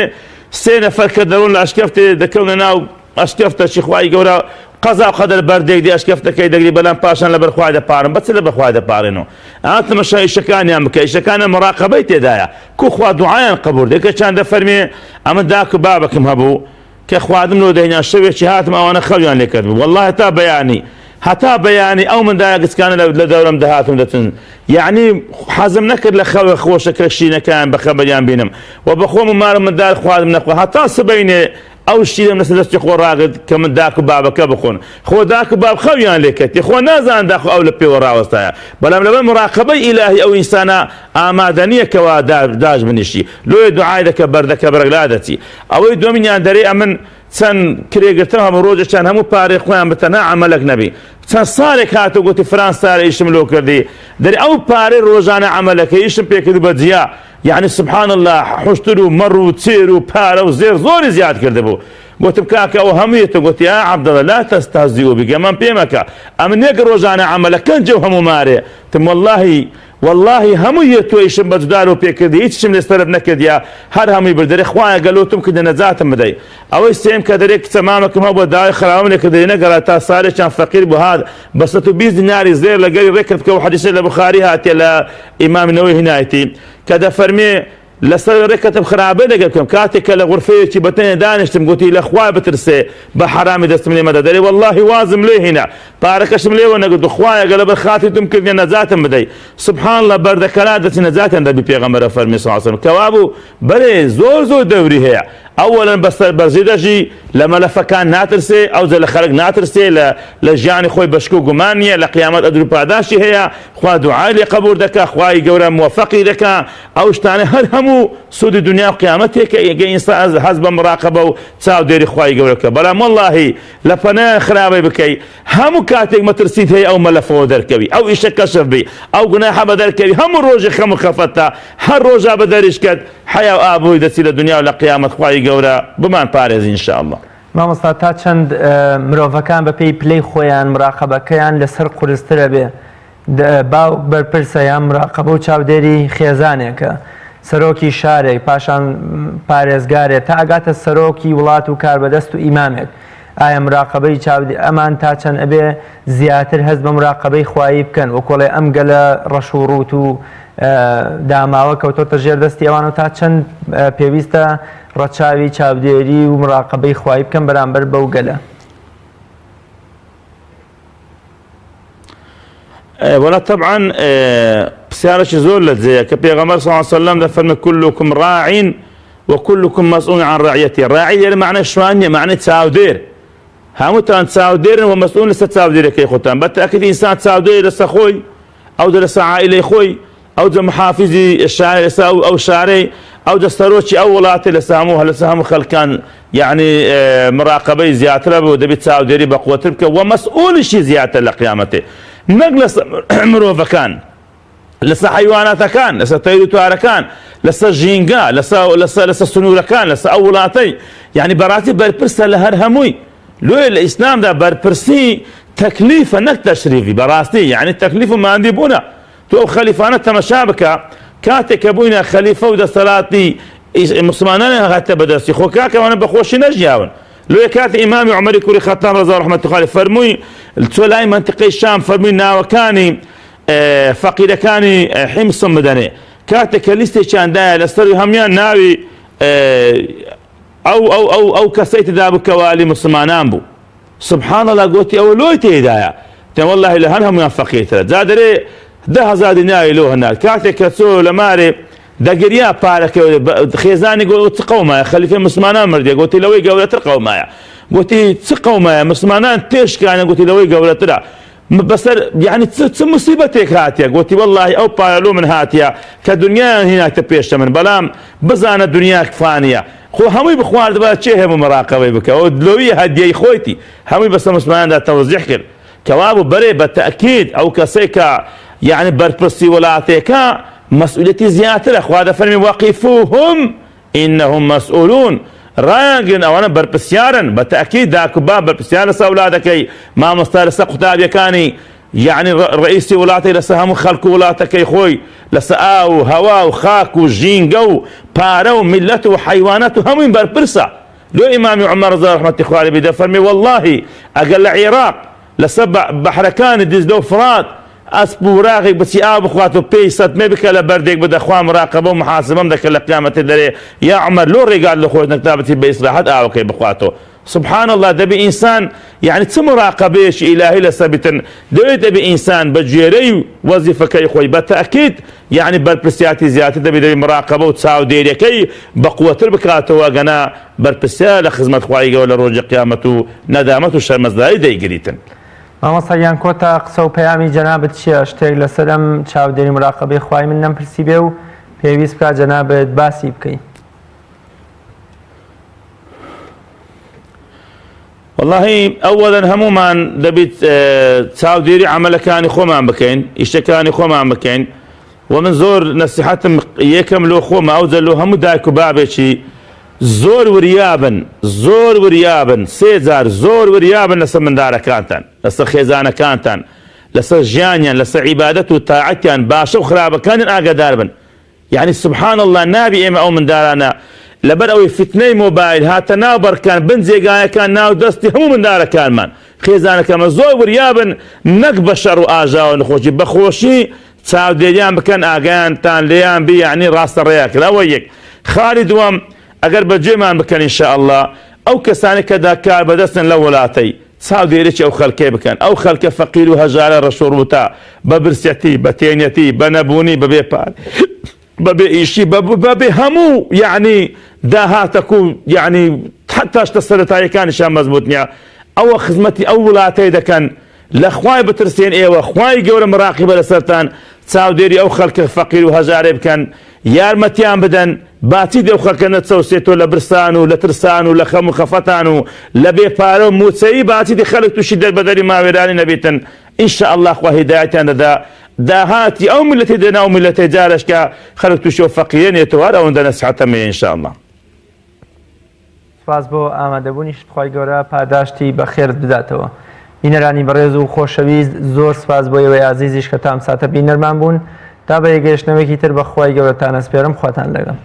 سێ نەفەر کە دەڕۆن لە ئەشکەفتێ دەکەونە ناو ئەشکەفتەی خوای گەورە قەزا و قەدەر بەردێک دی ئەشکەفتەکەی دەگری بەلام پاشان لەبەر خوای دەپارن بەچ لەبەر خوای دەپارێنەوە ئاتمەشا ئیشەکانیان بکە ئیشەکانە مراقبەی تێدایە کو خوا دوعایان قبول دەکە چیان دەفەرمێ ئەمە داک و بابەکم هەبوو کە خوادم لۆ دەهێنا شەوێکی هاتم ئەوانە خەویان لێ کردبوو والله تا بەیانی هەتا بەیانی ئەو منداڵە لە دەورم دەهاتم دەتن یعنی حەزم نەکرد لە خەوە خۆشەکە شینەکان بە خەبەریان بینم و بەخۆم و مارم منداڵ خواردم نەخوا هەتا سبەینێ ئەو شیرم لەسەر دەستی خۆ ڕاگرت کە من داک و بابەکە بخۆن خۆ داک و باب خەویان لێکەتی خۆ نازان داخ ئەو لە پێوە ڕاوەستایە بەڵام لەبەر مراقبەی ئیلاهی ئەو ئینسانە ئامادە نییە کەوا داش بنیشی لۆیە دوعای دەکە بەردەکە بەرەگلا دەچی ئەوەی دومینیان دەرێ ئەمن چەند کرێگرتن هەموو ڕۆژێکیان هەموو پارەی خۆیان بتەنها عەمەلێک نەبی چەند ساڵێک هاتە گوتی فرانسا ئیشم لۆ کردی دەری ئەو پارەی ڕۆژانە عەمەلەکە ئیشم پێکرد بە جیا يعني سبحان الله حشتر ومر وتسير وبارا وزير زوري زياد كردبو قلت بكاكا وهميته قلت يا عبد الله لا تستهزئوا بك من بيمك امن يقروا جانا عملك كان جو همو ماري تم والله هميته ايشم بدارو بيكدي ايشم لسترب نكديا هر همي بردري خوايا قالوتم كده نزاتم بدي او استيم كدريك تمامك ما بداي خلاهم لك كده نقرا تا صار كان فقير بهذا بس تبيز ديناري زير لقري ركب كو حديث البخاري هاتي الامام النووي هنايتي كذا فرمي لسر ركتب خرابه لقلكم كاتك لغرفه كي بتني دانشتم قلتي الاخوه بترسي بحرامي دستم لي مدى والله وازم لي هنا باركش لي وانا قلت اخويا قلب الخاتي تمكن نزاتم بدي سبحان الله بردكلات نزات عند بيغمبر فرمي صلى الله عليه وسلم كوابو بري زور دوري هي اولا بس برزيدجي لما لفكان ناترسي او زي خلق ناترسي لجاني خوي بشكو قمانية لقيامات ادرو باداشي هي خوا دعاء لي قبور دكا خواي قورا موفقي دكا او اشتاني هر همو سود الدنيا وقيامتك انسان حزب مراقبه وتساو ديري خواي قورا بلا والله لفنا خرابي بكي همو كاتك ما ترسيت هي او ملفو دركبي او ايش كشف بي او قناحه بدركبي همو روجي خمو خفتا هر روجا بدرش كد حياه ابوي دسي الدنيا ولا قيامت خواي قورا بمان بارز ان شاء الله مامۆستا تا چەند مرۆڤەکان بە پێی پلەی خۆیان مراقەبەکەیان لەسەر قورسترە بێ باوک بەرپرسە یان مراقەبە و چاودێری خێزانێکە سەرۆکی شارێک پاشان پارێزگارێک تا ئەگاتە سەرۆکی وڵات و کاربەدەست و ئیمامێک ئایا مراقەبەی چاودێری ئەمان تا چەند ئەبێ زیاتر هەست بە مراقەبەی خوایی بکەن وەکۆڵێ ئەم گەلە ڕەش و ڕووت و داماوە کەوتۆتە ژێر دەستی ئەوان و تا چەند پێویستە ڕەچاوی چاودێری و مراقەبەی خوایی بکەن بەرامبەر بەو گەلە ولا طبعا بسيارة زور لزي كبيغمبر صلى الله عليه وسلم دفرم كلكم راع وكلكم مسؤول عن رعيته راعي يعني معنى شوانية معنى تساودير هموتان تساودير ومسؤول لسا تساودير كي خوتان بالتأكيد إنسان تساودير لسا خوي أو لسا عائلة خوي أو محافظي الشارع لسا أو شارع أو دستروشي أو ولاتي لساموها لسهم خلكان يعني مراقبة زيادة ودبي تساوديري بقوة تربك ومسؤول شي زيادة لقيامته نقلس مروفة كان لسا حيوانات كان لسا طير تواركان لسا جينجا لسا سنورة كان لسا أولاتي يعني براتي بربرسة لهر هموي لو الإسلام ده بربرسي تكليف نك تشريفي براستي يعني التكليف ما عندي بنا تو خليفانا تمشابكة كاتك ابوينا خليفة ودا صلاتي مسلمانان غاتا بدرسي خو كاكا وانا بخوشي نجياون لو كانت امامي عمر كوري خطاب رضي الله رحمه الله فرموي التولاي منطقه الشام فرموي ناوكاني فقير كاني حمص مدني كاتك ليستي كان دا لستري هميان ناوي او كسيت دابو كوالي مسلمانان بو سبحان الله قلت اولويتي هدايا والله لهنهم يا فقير زادري ده زاد ناوي له هناك كاتك كسو لماري دقريا بارك خيزاني قلت قوما خليفه مسلمانان مردي قلت لوي قولت قوما قلت تقوما مسلمانان تيش كان قلت لوي قولت بس يعني مصيبتك هاتيا قلت والله او بارلو من هاتيا كدنيا هناك تبيش من بلام بزان الدنيا فانيه خو همي بخوار دبا تشيه مراقبه بك او لوي هدي خويتي همي بس مسلمانان ده توضيح كر كوابو بري بالتاكيد او كسيكا يعني بربسي ولاتيكا مسؤوليتي زيادة اخوة فرمي وقفوهم انهم مسؤولون رايقن او انا بربسيارا بالتاكيد ذاك باب بربسيارا اولادك ما مستار سقطاب يكاني يعني رئيسي ولاتي لسهم خلق ولاتك يا خوي لساو هواو خاكو جينجو بارو ملته وحيواناته هم بربرسا لو امام عمر رضي الله رحمه الله فرمي والله اقل العراق لسبع بحركان ديزدو فرات ئەسپ و وراغێک بچی ئاو بخوات و پێی سەتمێ بکە لە بەردێک بدە خوا مراقەبە و محاسبەم دەکە لە قیامەتێ دەرێ یا عومەر لۆ ڕێگات لە خۆش نەکتا بچی بە ئیسراحەت ئاوەکەی بخواتەوە. سبحان الله دەبێ ئینسان یعنی چ مراقەبەیەکی ئیلاهی لەسەر بیتن دەوێت دەبێ ئینسان بە گوێرەی وەزیفەکەی خۆی بە تەئکید یعنی بەرپرسیاتی زیاتر دەبێت مراقەبە و چاودێریەکەی بەقووەتر بکاتەوە گەنا بەرپرسیار لە خزمەت خوای گەورە لە ڕۆژی قیامەت و نەدامەت و شەرمەزاری دەیگریتن. مامۆستایان کۆتا قسە و پەیامی جەنابەت چییە؟ شتێک لەسەر ئەم چاودێری مراقەبەی خوای من نەمپرسی بێ و پێویست بکات جەنابەت باسی بکەین. والله ئەوەڵەن هەمومان دەبێت چاودێری عەمەلەکانی خۆمان بکەین، ئیشەکانی خۆمان بکەین و من زۆر نەسیحەتم یەکەم لۆ خۆمە ئەوجە لۆ هەموو دایک و بابێکی زۆر وریابن سێ جار زۆر وریابن لەسەر منداڵەکانتان، لەسەر خێزانەکانتان، لەسەر ژیانیان، لەسەر عیبادەت و تاعەتیان باشە و خراپەکانیان ئاگادار بن. یعنی سبحان الله نابی ئێمە ئەو منداڵانە لەبەر ئەوەی فتنەی مۆبایل هاتە ناو بەرکان بن جێگایەکان ناو دەستی هەموو منداڵەکانمان خێزانەکەمە زۆر وریابن نەک بە شەڕ و ئاژاوە نەخۆشی بەخۆشی چاودێریان بکەن ئاگایانتان لێیان بی یعنی ڕاستە ڕێیەکرد. ئەوە یەک. خاڵی دووەم ئەگەر بەجێمان بکەن ئینشاءالله ئەو کەسانی کە داکار بەدەستن لە وڵاتەی چاودێرێکی ئەو خەڵکێ بکەن، ئەو خەڵکە فەقیر و هەژارە ڕەشوڕووتا بە برسەتی بە تێنیەتی بە نەبوونی بەبێ پار بەبێ ئیشی بەبێ هەموو یعنی داهاتەک و یعنی حتا شتە سەرەتاییەکانیشان مەزبوط نییە ئەوە خزمەتی ئەو وڵاتەی دەکەن لە خوای بترسێن ئێوە خوای گەورە مراقیبە لەسەرتان چاودێری ئەو خەڵکە فەقیر و هەژارێ بکەن یارمەتیان بدەن باتی دێو خەڵکە نەچەوسێتەوە لە برسان و لە ترسان و لە خەم و خەفەتان و لە بێپارە و موچەیی باتی دی خەڵک تووشی دەربەدەری ماوێرانی نەبێتن. ئینشاءالله خوا هیدایەتیان دەدا داهاتی ئەو ملەتی دێنا و ملەتەی جارشکە خەڵک تووشی و فەقیرە نێتەوە ئەوەندە نەسیحەتەمە ئینشاءالله. سپاس بۆ ئامادەبوونیش خوای گەورە پاداشتی بەخێرت بداتەوە. بینەرانی بەڕێز و خۆشەویست زۆر سپاس بۆ ئێوەی عەزیزیش کە تام ساتە بینەرمان بوون تا بە یەگەیشتنەوەیەکی تر بە خوای گەورەتان ئەسپێرم خواتان لەگەڵ.